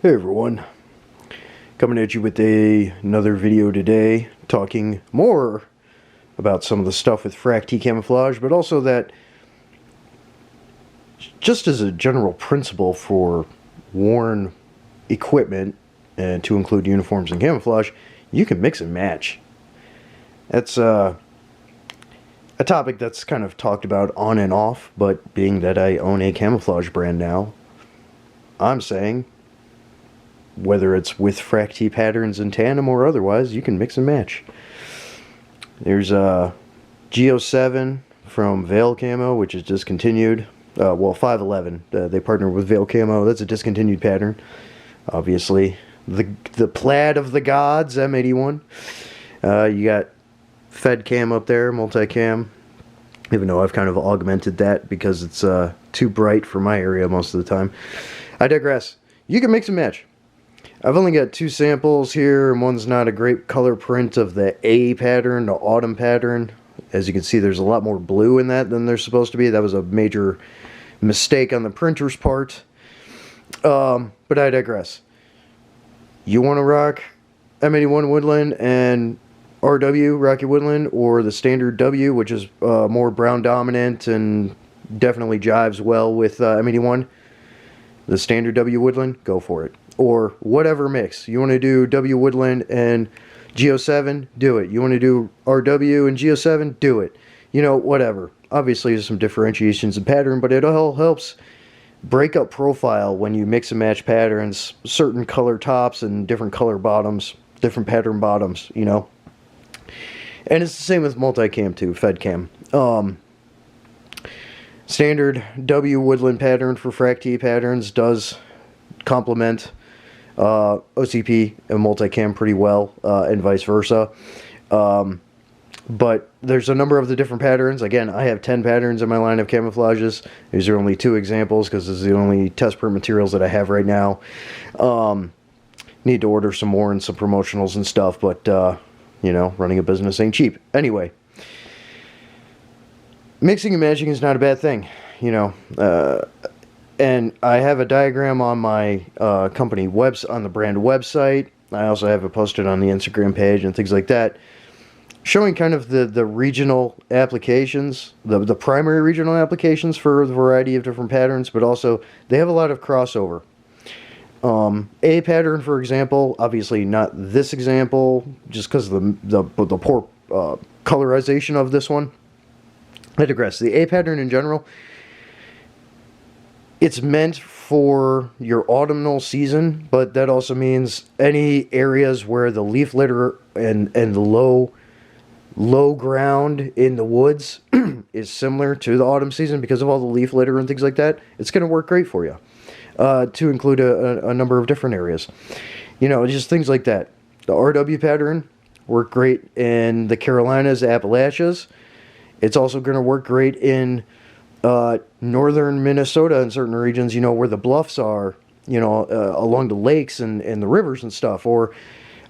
Hey everyone, coming at you with another video today, talking more about some of the stuff with FRAC-T camouflage, but also that just as a general principle for worn equipment, and to include uniforms and camouflage, you can mix and match. That's a topic that's kind of talked about on and off, but being that I own a camouflage brand now, I'm saying whether it's with FRAC-T patterns in tandem or otherwise, you can mix and match. There's Geo7 from Veil Camo, which is discontinued. Well, 511. They partnered with Veil Camo. That's a discontinued pattern. Obviously, the plaid of the gods, M81. You got Fed Cam up there, multicam. Even though I've kind of augmented that because it's too bright for my area most of the time. I digress. You can mix and match. I've only got two samples here, and one's not a great color print of the A pattern, the autumn pattern. As you can see, there's a lot more blue in that than there's supposed to be. That was a major mistake on the printer's part. But I digress. You want to rock M81 Woodland and RW, Rocky Woodland, or the standard W, which is more brown dominant and definitely jives well with M81. The standard W Woodland, go for it. Or whatever mix. You want to do W Woodland and Geo7, do it. You want to do RW and Geo7, do it. You know, whatever. Obviously, there's some differentiations in pattern, but it all helps break up profile when you mix and match patterns, certain color tops and different color bottoms, different pattern bottoms, you know. And it's the same with multicam too, FedCam. Standard W Woodland pattern for FRAC-T patterns does complement OCP and multicam pretty well, and vice versa. But there's a number of the different patterns. Again, I have 10 patterns in my line of camouflages. These are only 2 examples because this is the only test print materials that I have right now. Need to order some more and some promotionals and stuff, but you know, running a business ain't cheap. Anyway, mixing and matching is not a bad thing, you know. And I have a diagram on my company on the brand website. I also have it posted on the Instagram page and things like that, showing kind of the regional applications, the primary regional applications for the variety of different patterns, but also they have a lot of crossover. A pattern, for example, obviously not this example, just because of the poor colorization of this one. I digress. The A pattern in general, it's meant for your autumnal season, but that also means any areas where the leaf litter and the low ground in the woods is similar to the autumn season because of all the leaf litter and things like that. It's going to work great for you, to include a number of different areas. You know, just things like that. The RW pattern worked great in the Carolinas, Appalachias. It's also going to work great in northern Minnesota in certain regions, you know, where the bluffs are, you know, along the lakes and the rivers and stuff, or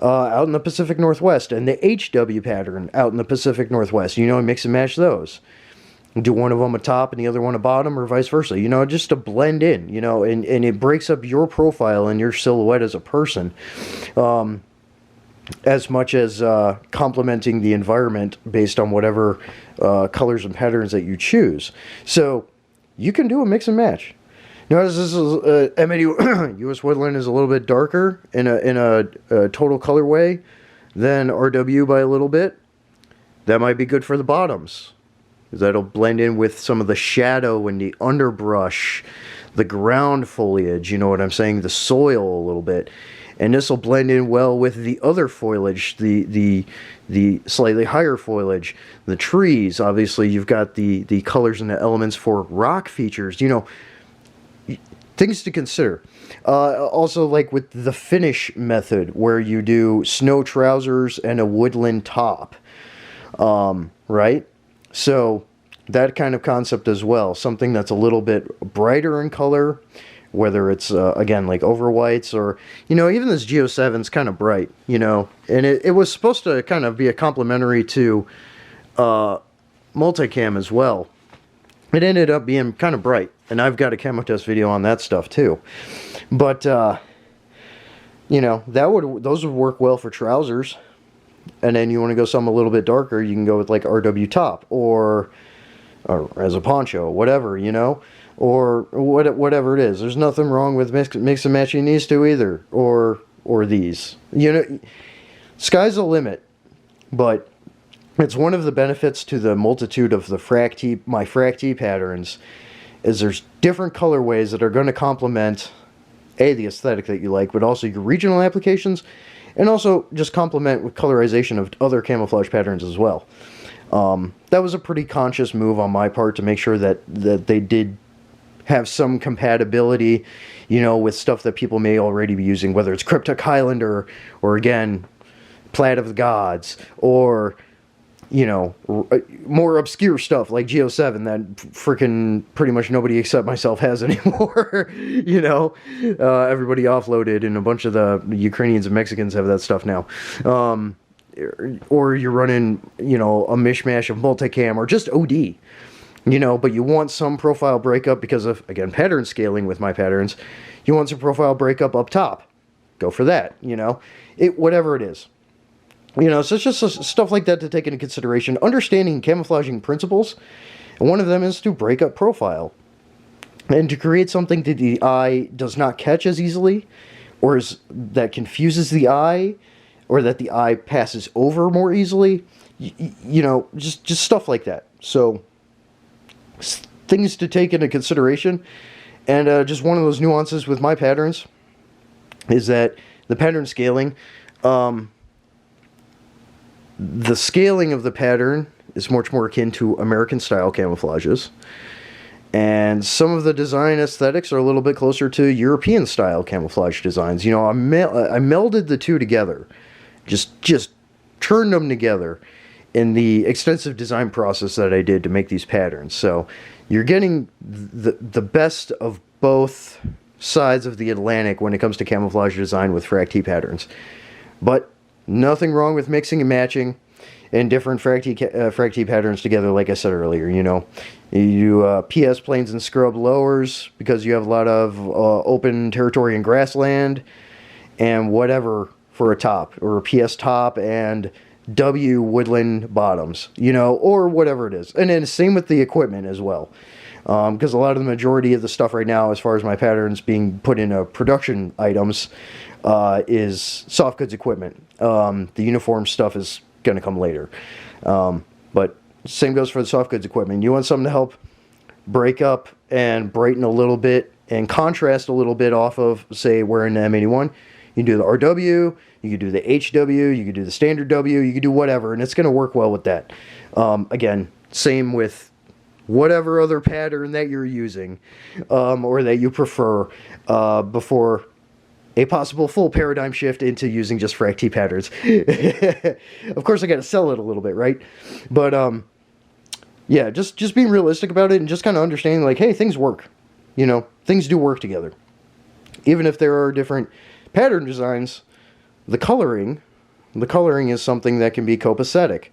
out in the Pacific Northwest, and the HW pattern out in the Pacific Northwest, you know, mix and match those. Do one of them a top and the other one a bottom, or vice versa, you know, just to blend in, you know, and it breaks up your profile and your silhouette as a person, as much as complementing the environment based on whatever colors and patterns that you choose. So you can do a mix and match. Notice this is M80 US Woodland is a little bit darker in a total colorway than RW by a little bit. That might be good for the bottoms, because that'll blend in with some of the shadow and the underbrush, the ground foliage, you know what I'm saying, the soil a little bit. And this will blend in well with the other foliage, the slightly higher foliage, the trees. Obviously, you've got the colors and the elements for rock features. You know, things to consider. Also, like with the finish method, where you do snow trousers and a woodland top, right? So that kind of concept as well. Something that's a little bit brighter in color, whether it's, again, like over whites, or, you know, even this Geo7's kind of bright, you know, and it was supposed to kind of be a complementary to multicam as well. It ended up being kind of bright, and I've got a camo test video on that stuff too. But You know, those would work well for trousers. And then you want to go something a little bit darker, you can go with like RW top or as a poncho, whatever, you know, or whatever it is. There's nothing wrong with mix and matching these two either, or these. You know, sky's the limit. But it's one of the benefits to the multitude of the FRAC-T, my FRAC-T patterns, is there's different colorways that are going to complement the aesthetic that you like, but also your regional applications, and also just complement with colorization of other camouflage patterns as well. That was a pretty conscious move on my part to make sure that they did have some compatibility, you know, with stuff that people may already be using, whether it's Cryptic Highlander or again, Plaid of the Gods, or you know, more obscure stuff like Geo7 that freaking pretty much nobody except myself has anymore. You know, everybody offloaded, and a bunch of the Ukrainians and Mexicans have that stuff now. Or you're running, you know, a mishmash of multicam or just OD, you know, but you want some profile breakup because of, again, pattern scaling with my patterns. You want some profile breakup up top. Go for that, you know, whatever it is. You know, so it's just stuff like that to take into consideration. Understanding camouflaging principles, and one of them is to break up profile. And to create something that the eye does not catch as easily, or that confuses the eye, or that the eye passes over more easily. You know, just stuff like that. So, things to take into consideration. And just one of those nuances with my patterns is that the pattern scaling, the scaling of the pattern is much more akin to American style camouflages. And some of the design aesthetics are a little bit closer to European style camouflage designs. You know, I melded the two together. Just turned them together in the extensive design process that I did to make these patterns. So you're getting the best of both sides of the Atlantic when it comes to camouflage design with FRAC-T patterns. But nothing wrong with mixing and matching and different FRAC-T patterns together, like I said earlier. You know, you do PS planes and scrub lowers because you have a lot of open territory and grassland, and whatever for a top, or a PS top and W woodland bottoms, you know, or whatever it is. And then same with the equipment as well. Because a lot of the majority of the stuff right now, as far as my patterns being put into production items, is soft goods equipment. The uniform stuff is going to come later. But same goes for the soft goods equipment. You want something to help break up and brighten a little bit and contrast a little bit off of, say, wearing the M81. You can do the RW, you can do the HW, you can do the standard W, you can do whatever, and it's going to work well with that. Again, same with whatever other pattern that you're using or that you prefer before a possible full paradigm shift into using just FRAC-T patterns. Of course, I got to sell it a little bit, right? But yeah, just being realistic about it and just kind of understanding, like, hey, things work. You know, things do work together. Even if there are different pattern designs, the coloring is something that can be copacetic,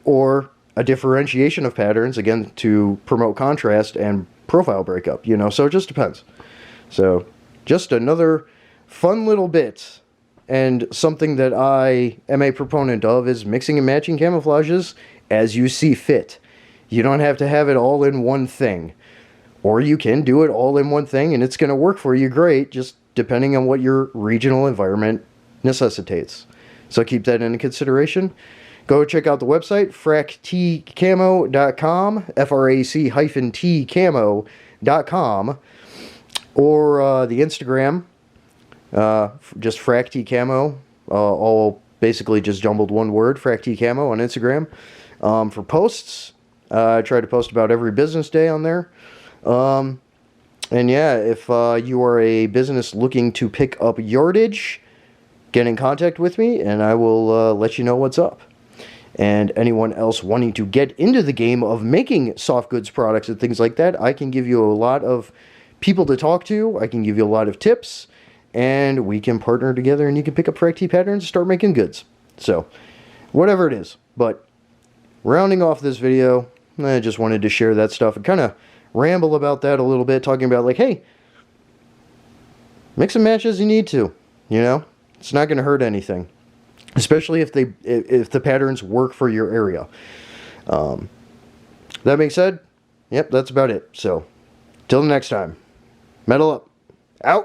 or a differentiation of patterns, again, to promote contrast and profile breakup, you know, so it just depends. So, just another fun little bit, and something that I am a proponent of is mixing and matching camouflages as you see fit. You don't have to have it all in one thing, or you can do it all in one thing and it's going to work for you great, just depending on what your regional environment necessitates. So keep that into consideration. Go check out the website, fractcamo.com, FRAC-T-camo.com, or the Instagram, just FRAC-T-camo, all basically just jumbled one word, FRAC-T-camo on Instagram. For posts, I try to post about every business day on there. And yeah, if you are a business looking to pick up yardage, get in contact with me and I will let you know what's up. And anyone else wanting to get into the game of making soft goods products and things like that, I can give you a lot of people to talk to. I can give you a lot of tips, and we can partner together and you can pick up FRAC-T patterns and start making goods. So, whatever it is. But rounding off this video, I just wanted to share that stuff and kind of ramble about that a little bit, talking about, like, hey, mix and match as you need to, you know? It's not going to hurt anything, especially if the patterns work for your area. That being said, yep, that's about it. So, till the next time, metal up, out.